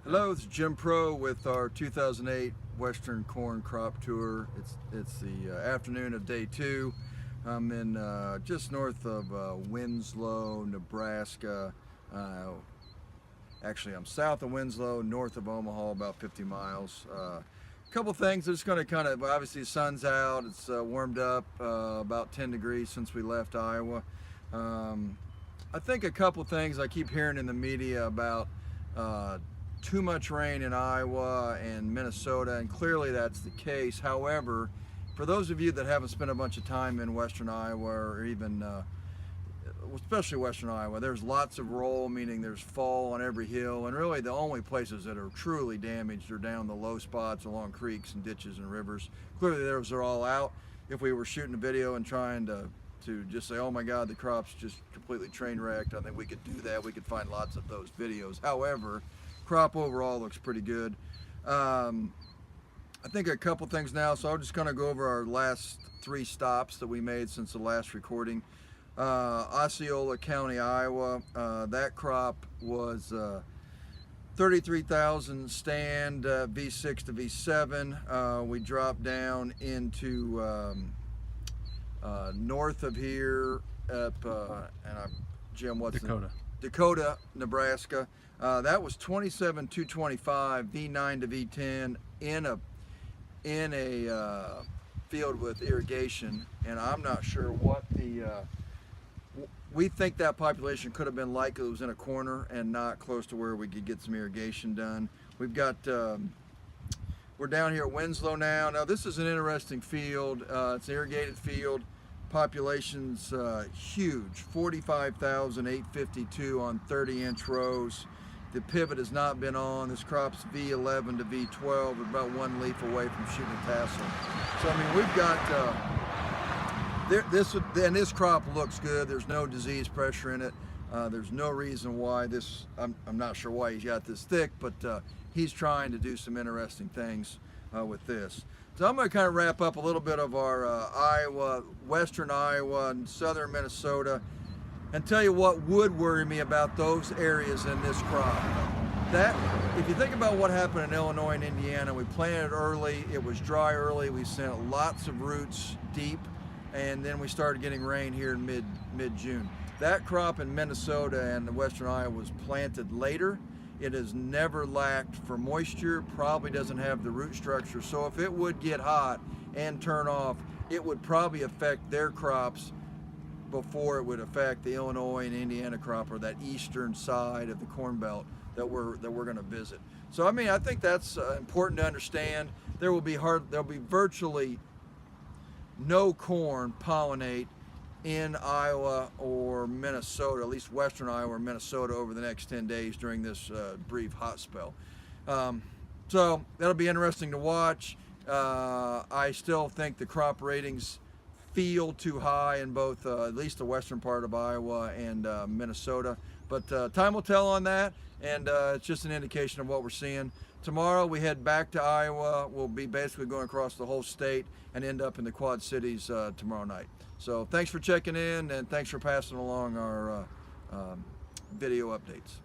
Hello, it's Jim Pro with our 2008 Western Corn Crop Tour. It's the afternoon of day 2. I'm in just north of Winslow, Nebraska. Actually, I'm south of Winslow, north of Omaha, about 50 miles. A couple things. I'm just going to obviously the sun's out. It's warmed up about 10 degrees since we left Iowa. I think a couple things I keep hearing in the media about too much rain in Iowa and Minnesota, and clearly that's the case. However, for those of you that haven't spent a bunch of time in western Iowa, or even especially western Iowa, there's lots of roll, meaning there's fall on every hill, and really the only places that are truly damaged are down the low spots along creeks and ditches and rivers. Clearly those are all out. If we were shooting a video and trying to just say, oh my God, the crop's just completely train wrecked, I think we could do that. We could find lots of those videos. However, crop overall looks pretty good. I think a couple things now, so I'm just going to go over our last 3 stops that we made since the last recording. Osceola County, Iowa, that crop was 33,000 stand, V6 to V7. We dropped down into north of here up, Jim, what's Dakota. Dakota, Nebraska. That was 27,225 V9 to V10 in a field with irrigation, and I'm not sure what the we think that population could have been like it was in a corner and not close to where we could get some irrigation done. We've got we're down here at Winslow now. Now this is an interesting field. It's an irrigated field. Population's huge, 45,852 on 30-inch rows. The pivot has not been on. This crop's V11 to V12. We're about 1 leaf away from shooting a tassel. So I mean, we've got this crop looks good. There's no disease pressure in it. There's no reason why this. I'm not sure why he's got this thick, but he's trying to do some interesting things with this. So I'm going to kind of wrap up a little bit of our Iowa, western Iowa and southern Minnesota, and tell you what would worry me about those areas in this crop. That, if you think about what happened in Illinois and Indiana, we planted early, it was dry early, we sent lots of roots deep, and then we started getting rain here in mid-June. That crop in Minnesota and western Iowa was planted later. It has never lacked for moisture, probably doesn't have the root structure. So if it would get hot and turn off, it would probably affect their crops before it would affect the Illinois and Indiana crop, or that eastern side of the Corn Belt that we're going to visit. So I mean, I think that's important to understand. There'll be virtually no corn pollinate in Iowa or Minnesota, at least western Iowa or Minnesota, over the next 10 days during this brief hot spell. So that'll be interesting to watch. I still think the crop ratings feel too high in both, at least the western part of Iowa and Minnesota. But time will tell on that, and it's just an indication of what we're seeing. Tomorrow we head back to Iowa. We'll be basically going across the whole state and end up in the Quad Cities tomorrow night. So thanks for checking in, and thanks for passing along our video updates.